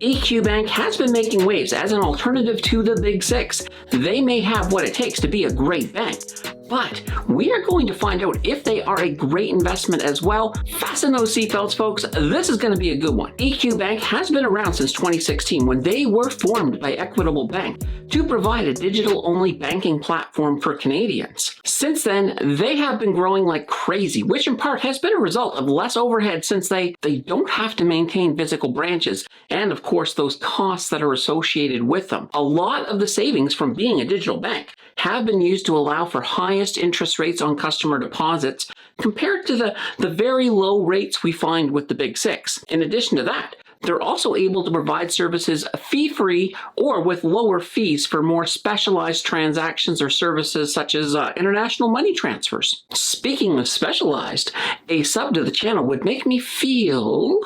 EQ Bank has been making waves as an alternative to the Big Six. They may have what it takes to be a great bank, but we are going to find out if they are a great investment as well. Fasten those seatbelts, folks. This is going to be a good one. EQ Bank has been around since 2016 when they were formed by Equitable Bank to provide a digital-only banking platform for Canadians. Since then, they have been growing like crazy, which in part has been a result of less overhead since they don't have to maintain physical branches and, of course, those costs that are associated with them. A lot of the savings from being a digital bank have been used to allow for highest interest rates on customer deposits compared to the very low rates we find with the Big Six. In addition to that, they're also able to provide services fee-free or with lower fees for more specialized transactions or services such as international money transfers. Speaking of specialized, a sub to the channel would make me feel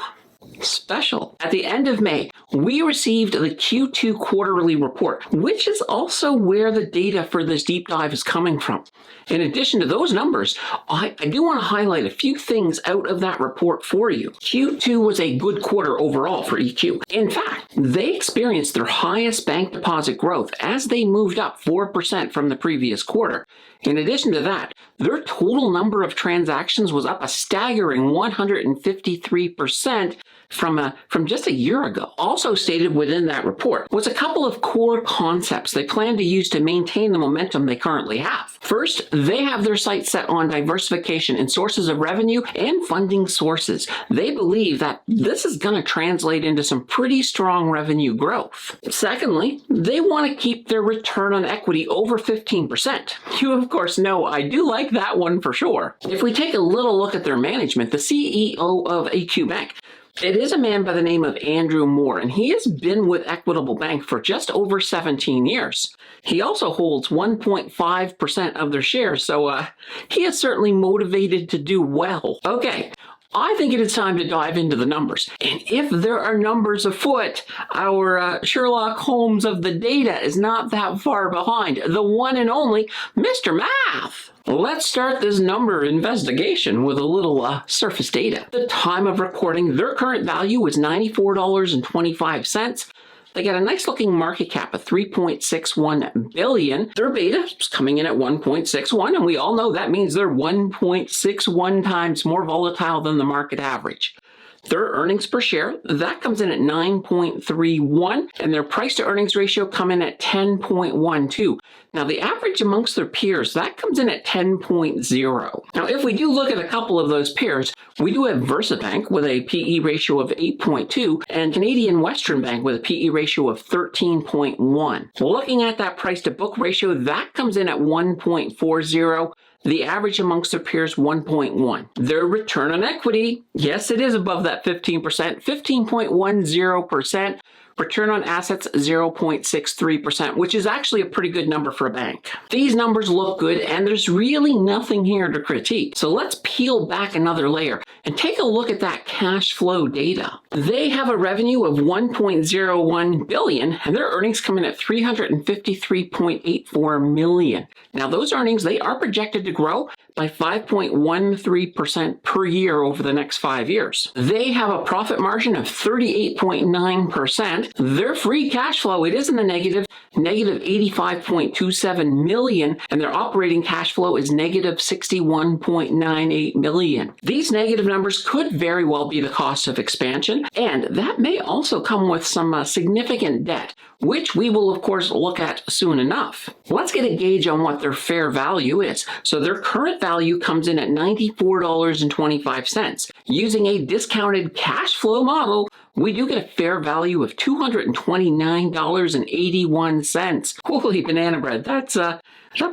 special. At the end of May, we received the Q2 quarterly report, which is also where the data for this deep dive is coming from. In addition to those numbers, I do want to highlight a few things out of that report for you. Q2 was a good quarter overall for EQ. In fact, they experienced their highest bank deposit growth as they moved up 4% from the previous quarter. In addition to that, their total number of transactions was up a staggering 153% from just a year ago. Also stated within that report was a couple of core concepts they plan to use to maintain the momentum they currently have. First, they have their sights set on diversification in sources of revenue and funding sources. They believe that this is going to translate into some pretty strong revenue growth. Secondly, they want to keep their return on equity over 15%. You, of course, know I do like that one for sure. If we take a little look at their management, the CEO of EQ Bank, it is a man by the name of Andrew Moore, and he has been with Equitable Bank for just over 17 years. He also holds 1.5% of their shares, so he is certainly motivated to do well. Okay, I think it is time to dive into the numbers. And if there are numbers afoot, our Sherlock Holmes of the data is not that far behind. The one and only Mr. Math. Let's start this number investigation with a little surface data. At the time of recording, their current value is $94.25. They got a nice looking market cap of $3.61 billion. Their beta is coming in at 1.61, and we all know that means they're 1.61 times more volatile than the market average. Their earnings per share, that comes in at 9.31, and their price to earnings ratio come in at 10.12. Now, the average amongst their peers, that comes in at 10.0. Now, if we do look at a couple of those peers, we do have VersaBank with a PE ratio of 8.2 and Canadian Western Bank with a PE ratio of 13.1. Looking at that price to book ratio, that comes in at 1.40. The average amongst their peers, 1.1. Their return on equity, yes, it is above that 15%, 15.10%. Return on assets, 0.63%, which is actually a pretty good number for a bank. These numbers look good, and there's really nothing here to critique. So let's peel back another layer and take a look at that cash flow data. They have a revenue of $1.01 billion, and their earnings come in at $353.84 million. Now, those earnings, they are projected to grow by 5.13% per year over the next 5 years. They have a profit margin of 38.9%. Their free cash flow, it is in the negative $85.27 million, and their operating cash flow is negative $61.98 million. These negative numbers could very well be the cost of expansion, and that may also come with some significant debt, which we will of course look at soon enough. Let's get a gauge on what their fair value is. So their current value comes in at $94.25. Using a discounted cash flow model, we do get a fair value of $229.81. Holy banana bread, that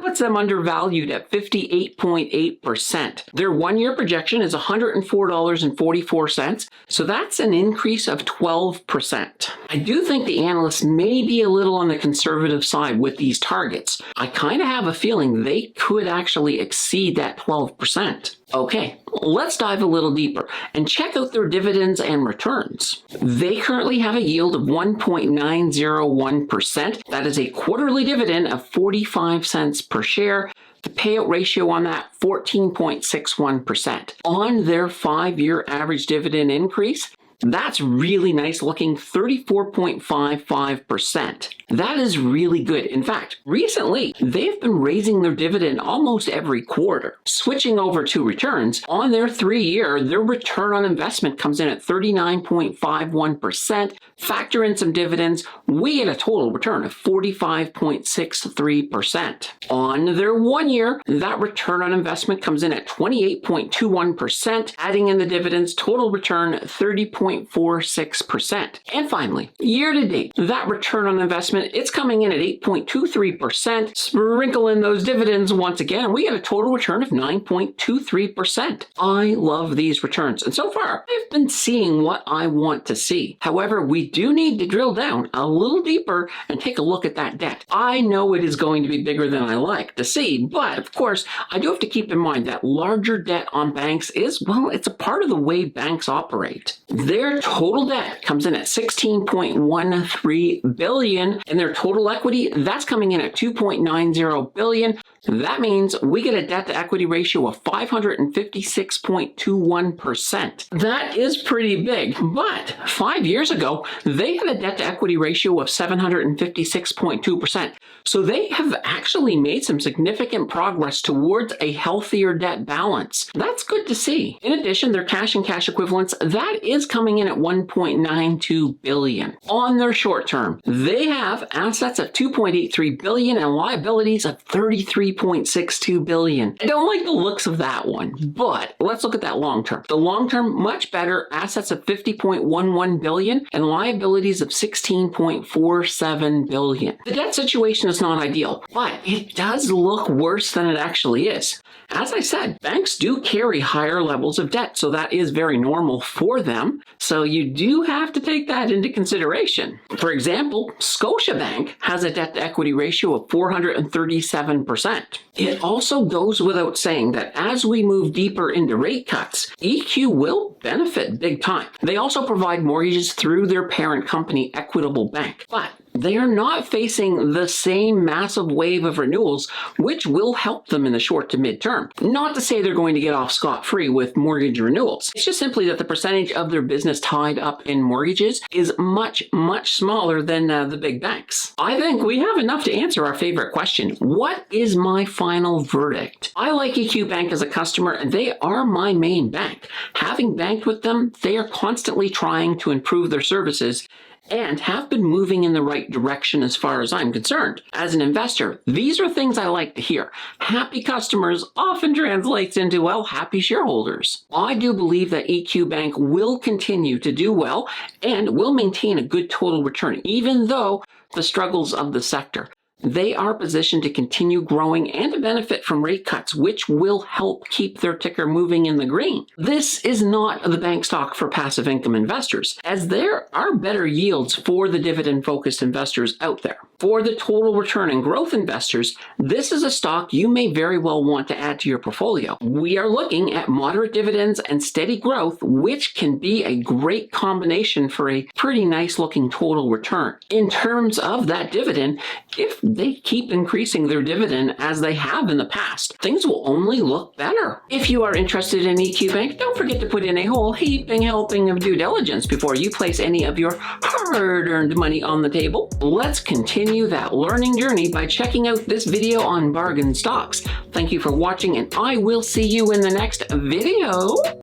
puts them undervalued at 58.8%. Their 1 year projection is $104.44, so that's an increase of 12%. I do think the analysts may be a little on the conservative side with these targets. I kind of have a feeling they could actually exceed that 12%. Okay, let's dive a little deeper and check out their dividends and returns. They currently have a yield of 1.901%. That is a quarterly dividend of 45 cents per share. The payout ratio on that, 14.61%. On their 5-year average dividend increase, That's really nice looking 34.55%. That is really good. In fact, recently, they've been raising their dividend almost every quarter. Switching over to returns, on their 3-year, their return on investment comes in at 39.51%. Factor in some dividends, we get a total return of 45.63%. On their 1-year, that return on investment comes in at 28.21%. Adding in the dividends, total return 30.46%. And finally, year to date, that return on investment, it's coming in at 8.23%. Sprinkle in those dividends once again, and we get a total return of 9.23%. I love these returns, and so far, I've been seeing what I want to see. However, we do need to drill down a little deeper and take a look at that debt. I know it is going to be bigger than I like to see, but of course, I do have to keep in mind that larger debt on banks is, well, it's a part of the way banks operate. Their total debt comes in at $16.13 billion, and their total equity, that's coming in at $2.90 billion. That means we get a debt-to-equity ratio of 556.21%. That is pretty big, but 5 years ago, they had a debt-to-equity ratio of 756.2%. So they have actually made some significant progress towards a healthier debt balance. That's good to see. In addition, their cash and cash equivalents, that is coming in at $1.92 billion. On their short term, they have assets of $2.83 billion and liabilities of $33.62 billion. I don't like the looks of that one, but let's look at that long term. The long term, much better, assets of $50.11 billion and liabilities of $16.47 billion. The debt situation is not ideal, but it does look worse than it actually is. As I said, banks do carry higher levels of debt, so that is very normal for them. So you do have to take that into consideration. For example, Scotiabank has a debt-to-equity ratio of 437%. It also goes without saying that as we move deeper into rate cuts, EQ will benefit big time. They also provide mortgages through their parent company, Equitable Bank. But they are not facing the same massive wave of renewals, which will help them in the short to mid-term. Not to say they're going to get off scot-free with mortgage renewals. It's just simply that the percentage of their business tied up in mortgages is much, much smaller than the big banks. I think we have enough to answer our favorite question. What is my final verdict? I like EQ Bank as a customer, and they are my main bank. Having banked with them, they are constantly trying to improve their services and have been moving in the right direction as far as I'm concerned. As an investor, these are things I like to hear. Happy customers often translates into, well, happy shareholders. I do believe that EQ Bank will continue to do well and will maintain a good total return, even though the struggles of the sector. They are positioned to continue growing and to benefit from rate cuts, which will help keep their ticker moving in the green. This is not the bank stock for passive income investors, as there are better yields for the dividend-focused investors out there. For the total return and growth investors, this is a stock you may very well want to add to your portfolio. We are looking at moderate dividends and steady growth, which can be a great combination for a pretty nice looking total return. In terms of that dividend, if they keep increasing their dividend as they have in the past, things will only look better. If you are interested in EQ Bank, don't forget to put in a whole heaping helping of due diligence before you place any of your hard-earned money on the table. Let's continue that learning journey by checking out this video on bargain stocks. Thank you for watching, and I will see you in the next video.